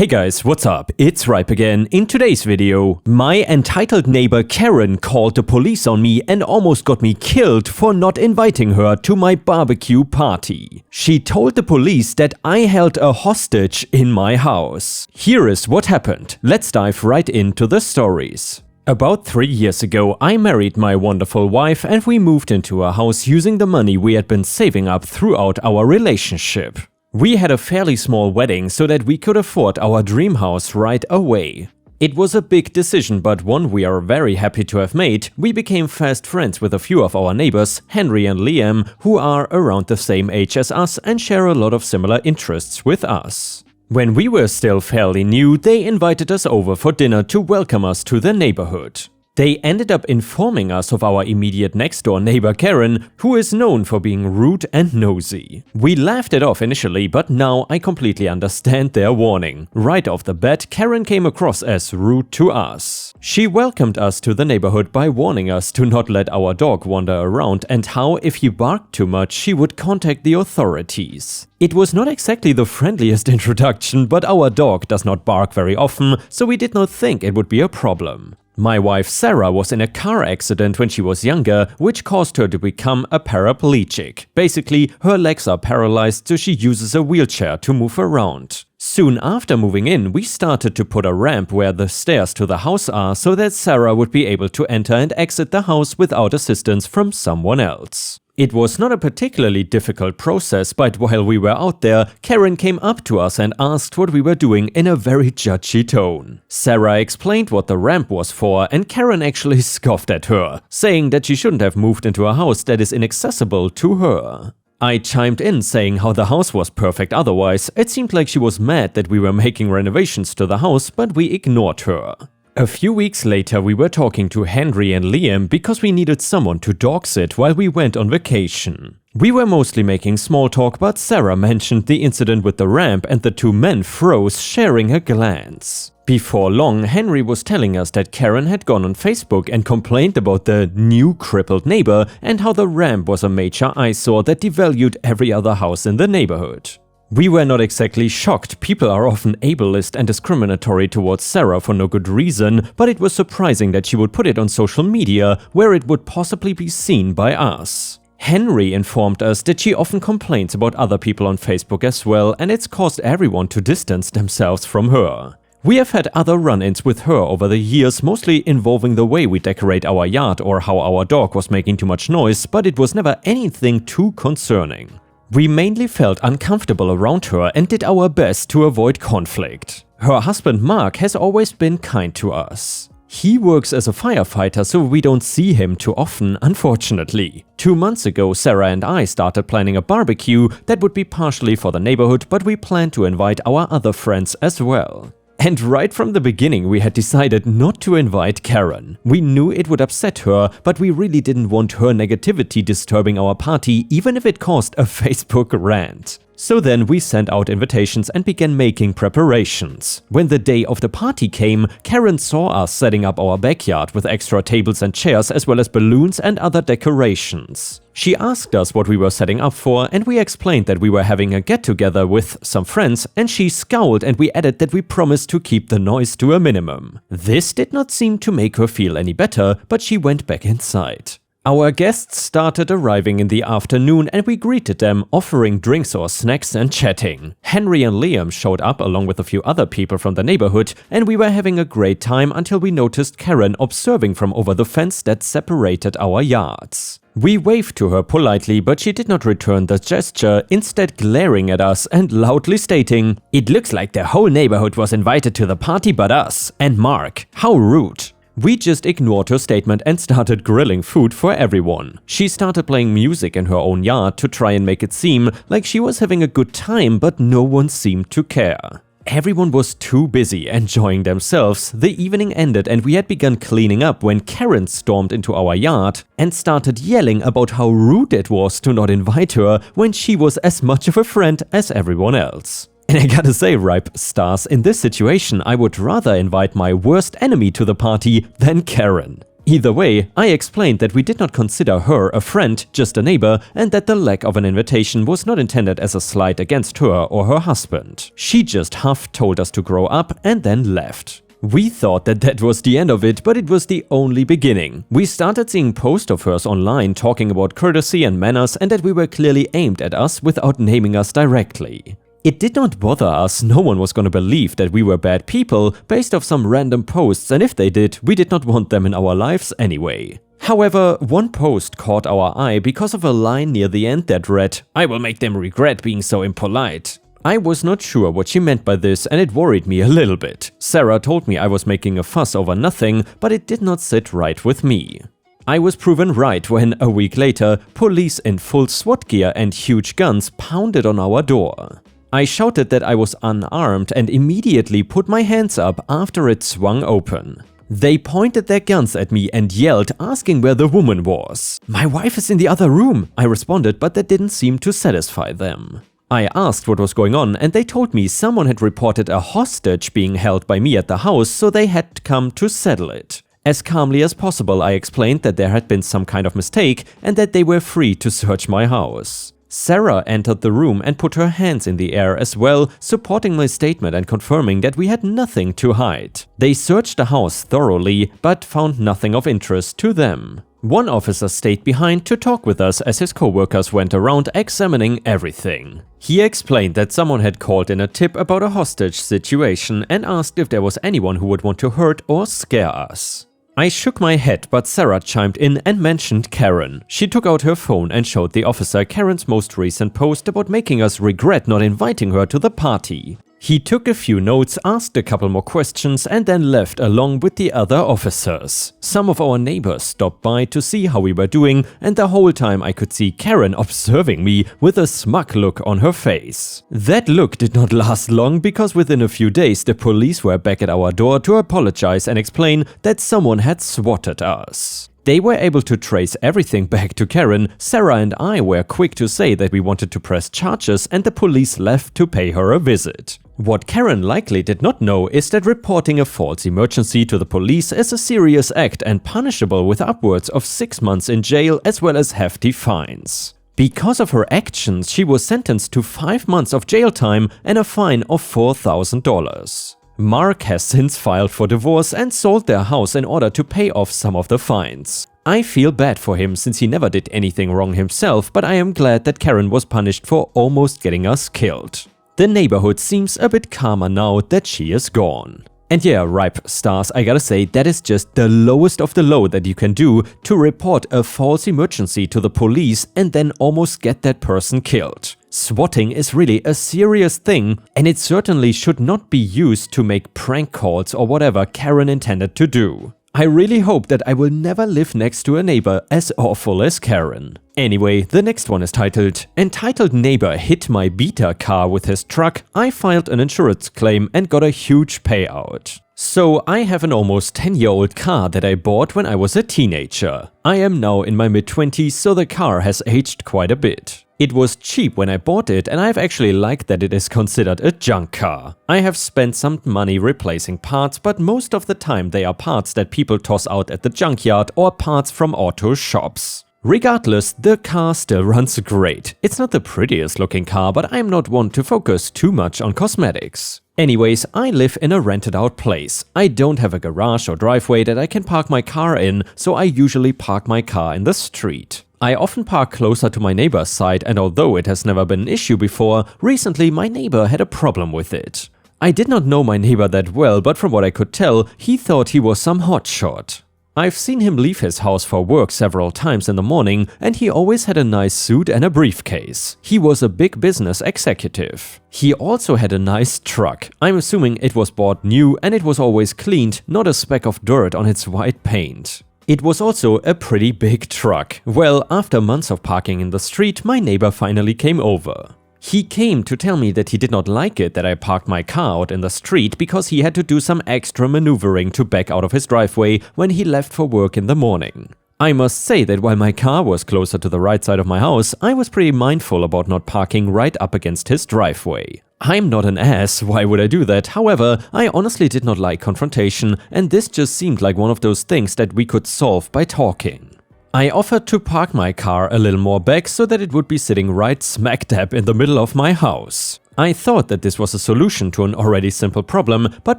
Hey guys, what's up? It's Ripe again. In today's video, my entitled neighbor Karen called the police on me and almost got me killed for not inviting her to my barbecue party. She told the police that I held a hostage in my house. Here is what happened. Let's dive right into the stories. About 3 years ago, I married my wonderful wife and we moved into a house using the money we had been saving up throughout our relationship. We had a fairly small wedding so that we could afford our dream house right away. It was a big decision, but one we are very happy to have made. We became fast friends with a few of our neighbors, Henry and Liam, who are around the same age as us and share a lot of similar interests with us. When we were still fairly new, they invited us over for dinner to welcome us to the neighborhood. They ended up informing us of our immediate next-door neighbor Karen, who is known for being rude and nosy. We laughed it off initially, but now I completely understand their warning. Right off the bat, Karen came across as rude to us. She welcomed us to the neighborhood by warning us to not let our dog wander around and how, if he barked too much, she would contact the authorities. It was not exactly the friendliest introduction, but our dog does not bark very often, so we did not think it would be a problem. My wife Sarah was in a car accident when she was younger, which caused her to become a paraplegic. Basically, her legs are paralyzed, so she uses a wheelchair to move around. Soon after moving in, we started to put a ramp where the stairs to the house are so that Sarah would be able to enter and exit the house without assistance from someone else. It was not a particularly difficult process, but while we were out there, Karen came up to us and asked what we were doing in a very judgy tone. Sarah explained what the ramp was for, and Karen actually scoffed at her, saying that she shouldn't have moved into a house that is inaccessible to her. I chimed in saying how the house was perfect otherwise. It seemed like she was mad that we were making renovations to the house, but we ignored her. A few weeks later, we were talking to Henry and Liam because we needed someone to dog sit while we went on vacation. We were mostly making small talk, but Sarah mentioned the incident with the ramp and the two men froze, sharing a glance. Before long, Henry was telling us that Karen had gone on Facebook and complained about the new crippled neighbor and how the ramp was a major eyesore that devalued every other house in the neighborhood. We were not exactly shocked. People are often ableist and discriminatory towards Sarah for no good reason, but it was surprising that she would put it on social media where it would possibly be seen by us. Henry informed us that she often complains about other people on Facebook as well, and it's caused everyone to distance themselves from her. We have had other run-ins with her over the years, mostly involving the way we decorate our yard or how our dog was making too much noise, but it was never anything too concerning. We mainly felt uncomfortable around her and did our best to avoid conflict. Her husband Mark has always been kind to us. He works as a firefighter, so we don't see him too often, unfortunately. 2 months ago, Sarah and I started planning a barbecue that would be partially for the neighborhood, but we plan to invite our other friends as well. And right from the beginning, we had decided not to invite Karen. We knew it would upset her, but we really didn't want her negativity disturbing our party, even if it caused a Facebook rant. So then we sent out invitations and began making preparations. When the day of the party came, Karen saw us setting up our backyard with extra tables and chairs as well as balloons and other decorations. She asked us what we were setting up for, and we explained that we were having a get-together with some friends, and she scowled and we added that we promised to keep the noise to a minimum. This did not seem to make her feel any better, but she went back inside. Our guests started arriving in the afternoon and we greeted them, offering drinks or snacks and chatting. Henry and Liam showed up along with a few other people from the neighborhood, and we were having a great time until we noticed Karen observing from over the fence that separated our yards. We waved to her politely, but she did not return the gesture, instead glaring at us and loudly stating, "It looks like the whole neighborhood was invited to the party but us, and Mark. How rude." We just ignored her statement and started grilling food for everyone. She started playing music in her own yard to try and make it seem like she was having a good time, but no one seemed to care. Everyone was too busy enjoying themselves. The evening ended and we had begun cleaning up when Karen stormed into our yard and started yelling about how rude it was to not invite her when she was as much of a friend as everyone else. And I gotta say, Ripe Stars, in this situation I would rather invite my worst enemy to the party than Karen. Either way, I explained that we did not consider her a friend, just a neighbor, and that the lack of an invitation was not intended as a slight against her or her husband. She just huffed, told us to grow up, and then left. We thought that that was the end of it, but it was the only beginning. We started seeing posts of hers online talking about courtesy and manners and that we were clearly aimed at us without naming us directly. It did not bother us, no one was gonna believe that we were bad people based off some random posts, and if they did, we did not want them in our lives anyway. However, one post caught our eye because of a line near the end that read, "I will make them regret being so impolite." I was not sure what she meant by this and it worried me a little bit. Sarah told me I was making a fuss over nothing, but it did not sit right with me. I was proven right when, a week later, police in full SWAT gear and huge guns pounded on our door. I shouted that I was unarmed and immediately put my hands up after it swung open. They pointed their guns at me and yelled, asking where the woman was. "My wife is in the other room," I responded, but that didn't seem to satisfy them. I asked what was going on and they told me someone had reported a hostage being held by me at the house, so they had come to settle it. As calmly as possible, I explained that there had been some kind of mistake and that they were free to search my house. Sarah entered the room and put her hands in the air as well, supporting my statement and confirming that we had nothing to hide. They searched the house thoroughly, but found nothing of interest to them. One officer stayed behind to talk with us as his co-workers went around examining everything. He explained that someone had called in a tip about a hostage situation and asked if there was anyone who would want to hurt or scare us. I shook my head, but Sarah chimed in and mentioned Karen. She took out her phone and showed the officer Karen's most recent post about making us regret not inviting her to the party. He took a few notes, asked a couple more questions and then left along with the other officers. Some of our neighbors stopped by to see how we were doing and the whole time I could see Karen observing me with a smug look on her face. That look did not last long because within a few days the police were back at our door to apologize and explain that someone had swatted us. They were able to trace everything back to Karen. Sarah and I were quick to say that we wanted to press charges and the police left to pay her a visit. What Karen likely did not know is that reporting a false emergency to the police is a serious act and punishable with upwards of 6 months in jail as well as hefty fines. Because of her actions, she was sentenced to 5 months of jail time and a fine of $4,000. Mark has since filed for divorce and sold their house in order to pay off some of the fines. I feel bad for him since he never did anything wrong himself, but I am glad that Karen was punished for almost getting us killed. The neighborhood seems a bit calmer now that she is gone. And yeah, ripe stars, I gotta say, that is just the lowest of the low that you can do to report a false emergency to the police and then almost get that person killed. Swatting is really a serious thing, and it certainly should not be used to make prank calls or whatever Karen intended to do. I really hope that I will never live next to a neighbor as awful as Karen. Anyway, the next one is titled, "Entitled neighbor hit my beta car with his truck. I filed an insurance claim and got a huge payout." So I have an almost 10-year-old car that I bought when I was a teenager. I am now in my mid-20s, so the car has aged quite a bit. It was cheap when I bought it and I've actually liked that it is considered a junk car. I have spent some money replacing parts, but most of the time they are parts that people toss out at the junkyard or parts from auto shops. Regardless, the car still runs great. It's not the prettiest looking car, but I'm not one to focus too much on cosmetics. Anyways, I live in a rented out place. I don't have a garage or driveway that I can park my car in, so I usually park my car in the street. I often park closer to my neighbor's side, and although it has never been an issue before, recently my neighbor had a problem with it. I did not know my neighbor that well, but from what I could tell, he thought he was some hotshot. I've seen him leave his house for work several times in the morning, and he always had a nice suit and a briefcase. He was a big business executive. He also had a nice truck. I'm assuming it was bought new and it was always cleaned, not a speck of dirt on its white paint. It was also a pretty big truck. Well, after months of parking in the street, my neighbor finally came over. He came to tell me that he did not like it that I parked my car out in the street because he had to do some extra maneuvering to back out of his driveway when he left for work in the morning. I must say that while my car was closer to the right side of my house, I was pretty mindful about not parking right up against his driveway. I'm not an ass, why would I do that? However, I honestly did not like confrontation, and this just seemed like one of those things that we could solve by talking. I offered to park my car a little more back so that it would be sitting right smack dab in the middle of my house. I thought that this was a solution to an already simple problem, but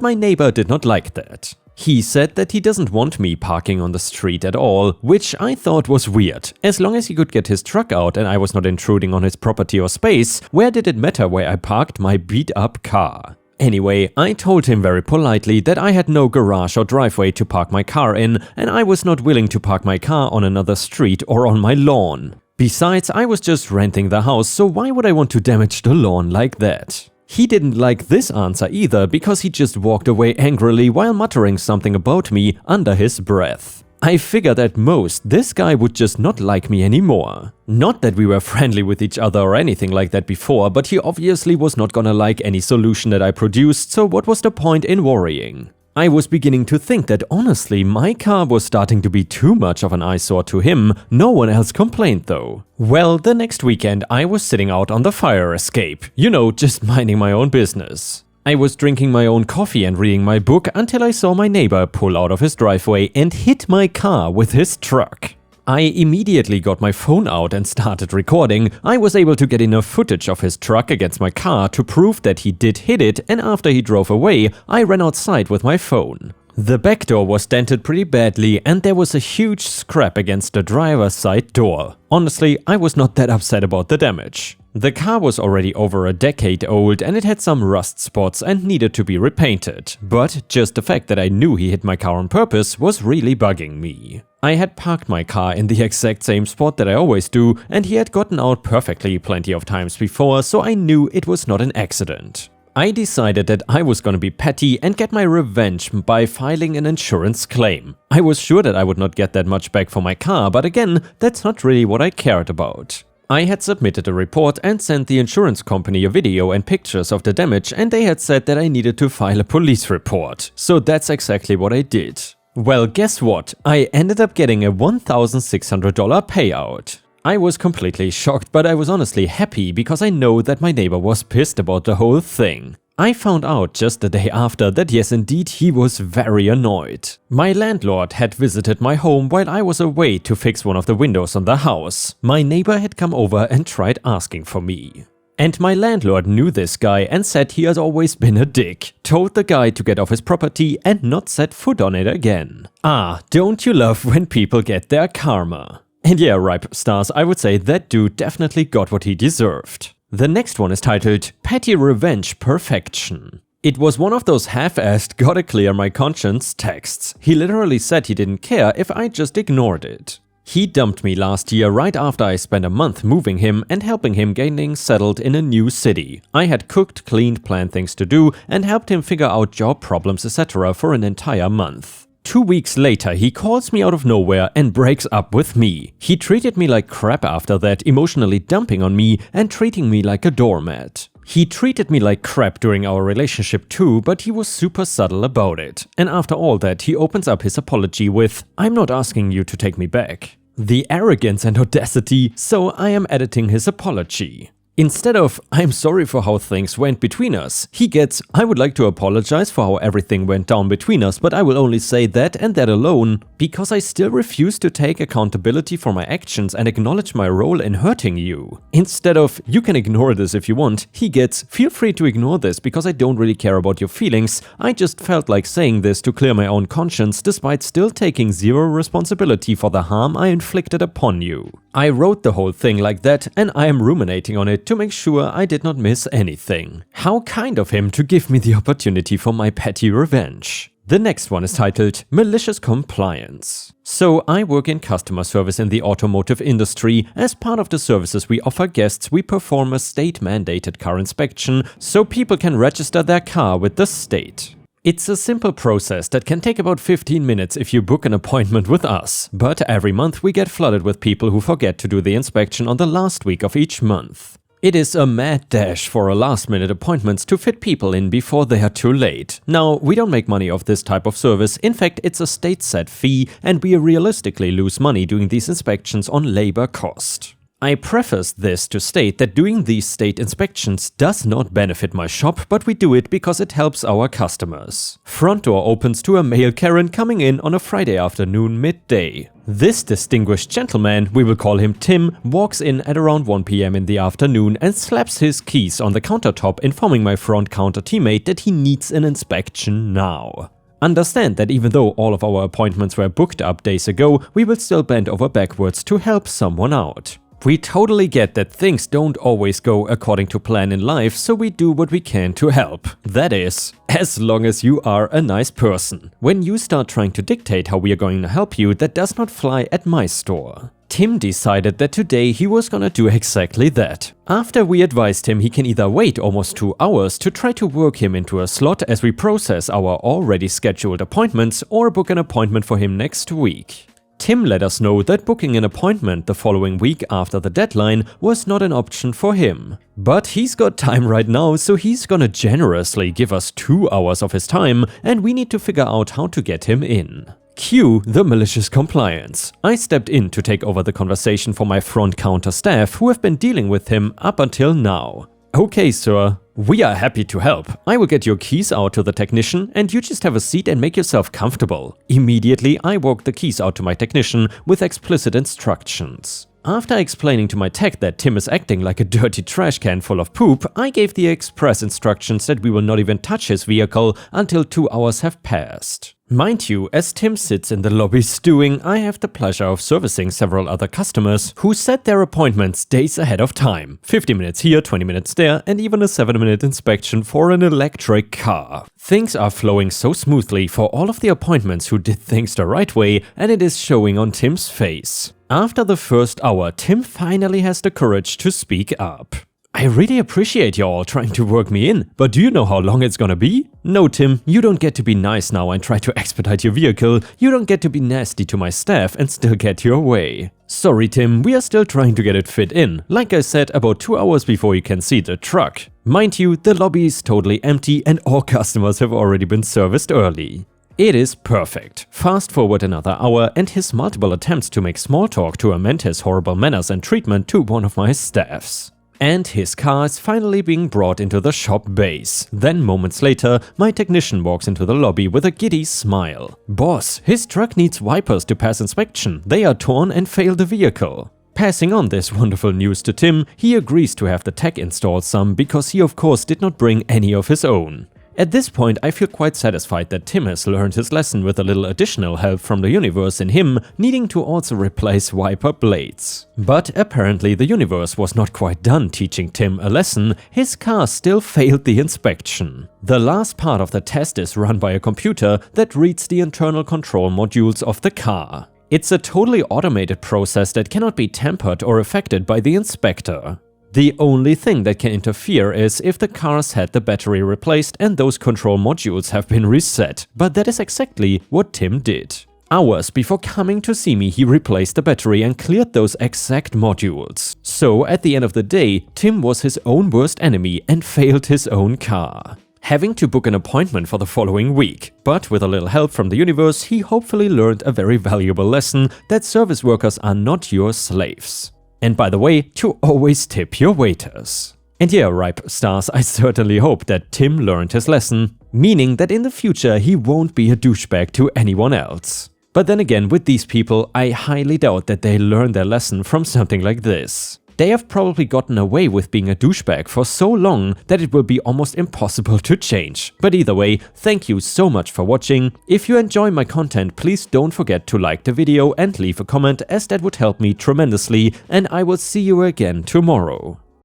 my neighbor did not like that. He said that he doesn't want me parking on the street at all, which I thought was weird. As long as he could get his truck out and I was not intruding on his property or space, where did it matter where I parked my beat-up car? Anyway, I told him very politely that I had no garage or driveway to park my car in, and I was not willing to park my car on another street or on my lawn. Besides, I was just renting the house, so why would I want to damage the lawn like that? He didn't like this answer either, because he just walked away angrily while muttering something about me under his breath. I figured at most this guy would just not like me anymore. Not that we were friendly with each other or anything like that before, but he obviously was not gonna like any solution that I produced, so what was the point in worrying? I was beginning to think that honestly my car was starting to be too much of an eyesore to him. No one else complained though. Well, the next weekend I was sitting out on the fire escape, just minding my own business. I was drinking my own coffee and reading my book until I saw my neighbor pull out of his driveway and hit my car with his truck. I immediately got my phone out and started recording. I was able to get enough footage of his truck against my car to prove that he did hit it, and after he drove away, I ran outside with my phone. The back door was dented pretty badly and there was a huge scrap against the driver's side door. Honestly, I was not that upset about the damage. The car was already over a decade old and it had some rust spots and needed to be repainted, but just the fact that I knew he hit my car on purpose was really bugging me. I had parked my car in the exact same spot that I always do, and he had gotten out perfectly plenty of times before, so I knew it was not an accident. I decided that I was gonna be petty and get my revenge by filing an insurance claim. I was sure that I would not get that much back for my car, but again, that's not really what I cared about. I had submitted a report and sent the insurance company a video and pictures of the damage, and they had said that I needed to file a police report. So that's exactly what I did. Well, guess what? I ended up getting a $1,600 payout. I was completely shocked, but I was honestly happy because I know that my neighbor was pissed about the whole thing. I found out just the day after that yes indeed he was very annoyed. My landlord had visited my home while I was away to fix one of the windows on the house. My neighbor had come over and tried asking for me. And my landlord knew this guy and said he has always been a dick, told the guy to get off his property and not set foot on it again. Ah, don't you love when people get their karma? And yeah, Ripe Stars, I would say that dude definitely got what he deserved. The next one is titled Petty Revenge Perfection. It was one of those half-assed gotta clear my conscience texts. He literally said he didn't care if I just ignored it. He dumped me last year right after I spent a month moving him and helping him getting settled in a new city. I had cooked, cleaned, planned things to do and helped him figure out job problems etc. for an entire month. 2 weeks later, he calls me out of nowhere and breaks up with me. He treated me like crap after that, emotionally dumping on me and treating me like a doormat. He treated me like crap during our relationship too, but he was super subtle about it. And after all that, he opens up his apology with, "I'm not asking you to take me back." The arrogance and audacity, so I am editing his apology. Instead of, "I'm sorry for how things went between us," he gets, "I would like to apologize for how everything went down between us, but I will only say that and that alone, because I still refuse to take accountability for my actions and acknowledge my role in hurting you." Instead of, "You can ignore this if you want," he gets, "Feel free to ignore this because I don't really care about your feelings. I just felt like saying this to clear my own conscience despite still taking zero responsibility for the harm I inflicted upon you." I wrote the whole thing like that and I am ruminating on it to make sure I did not miss anything. How kind of him to give me the opportunity for my petty revenge. The next one is titled Malicious Compliance. So I work in customer service in the automotive industry. As part of the services we offer guests, we perform a state-mandated car inspection so people can register their car with the state. It's a simple process that can take about 15 minutes if you book an appointment with us, but every month we get flooded with people who forget to do the inspection on the last week of each month. It is a mad dash for a last-minute appointments to fit people in before they are too late. Now, we don't make money off this type of service. In fact, it's a state-set fee and we realistically lose money doing these inspections on labor cost. I preface this to state that doing these state inspections does not benefit my shop, but we do it because it helps our customers. Front door opens to a male Karen coming in on a Friday afternoon midday. This distinguished gentleman, we will call him Tim, walks in at around 1 p.m. in the afternoon and slaps his keys on the countertop, informing my front counter teammate that he needs an inspection now. Understand that even though all of our appointments were booked up days ago, we will still bend over backwards to help someone out. We totally get that things don't always go according to plan in life, so we do what we can to help. That is, as long as you are a nice person. When you start trying to dictate how we are going to help you, that does not fly at my store. Tim decided that today he was gonna do exactly that. After we advised him he can either wait almost 2 hours to try to work him into a slot as we process our already scheduled appointments, or book an appointment for him next week. Tim let us know that booking an appointment the following week after the deadline was not an option for him. But he's got time right now, so he's gonna generously give us 2 hours of his time, and we need to figure out how to get him in. Cue the malicious compliance. I stepped in to take over the conversation for my front counter staff who have been dealing with him up until now. Okay, sir. We are happy to help. I will get your keys out to the technician and you just have a seat and make yourself comfortable. Immediately, I walked the keys out to my technician with explicit instructions. After explaining to my tech that Tim is acting like a dirty trash can full of poop, I gave the express instructions that we will not even touch his vehicle until 2 hours have passed. Mind you, as Tim sits in the lobby stewing, I have the pleasure of servicing several other customers who set their appointments days ahead of time. 50 minutes here, 20 minutes there, and even a 7-minute inspection for an electric car. Things are flowing so smoothly for all of the appointments who did things the right way, and it is showing on Tim's face. After the first hour, Tim finally has the courage to speak up. I really appreciate you all trying to work me in, but do you know how long it's gonna be? No, Tim, you don't get to be nice now and try to expedite your vehicle. You don't get to be nasty to my staff and still get your way. Sorry, Tim, we are still trying to get it fit in. Like I said, about 2 hours before you can see the truck. Mind you, the lobby is totally empty and all customers have already been serviced early. It is perfect. Fast forward another hour and his multiple attempts to make small talk to amend his horrible manners and treatment to one of my staffs. And his car is finally being brought into the shop base. Then moments later, my technician walks into the lobby with a giddy smile. Boss, his truck needs wipers to pass inspection. They are torn and fail the vehicle. Passing on this wonderful news to Tim, he agrees to have the tech install some because he of course did not bring any of his own. At this point, I feel quite satisfied that Tim has learned his lesson with a little additional help from the universe in him needing to also replace wiper blades. But apparently the universe was not quite done teaching Tim a lesson. His car still failed the inspection. The last part of the test is run by a computer that reads the internal control modules of the car. It's a totally automated process that cannot be tampered or affected by the inspector. The only thing that can interfere is if the car's had the battery replaced and those control modules have been reset, but that is exactly what Tim did. Hours before coming to see me, he replaced the battery and cleared those exact modules. So at the end of the day, Tim was his own worst enemy and failed his own car. Having to book an appointment for the following week, but with a little help from the universe, he hopefully learned a very valuable lesson that service workers are not your slaves. And by the way, to always tip your waiters. And yeah, ripe stars, I certainly hope that Tim learned his lesson, meaning that in the future he won't be a douchebag to anyone else. But then again, with these people, I highly doubt that they learn their lesson from something like this. They have probably gotten away with being a douchebag for so long that it will be almost impossible to change. But either way, thank you so much for watching. If you enjoy my content, please don't forget to like the video and leave a comment, as that would help me tremendously, and I will see you again tomorrow.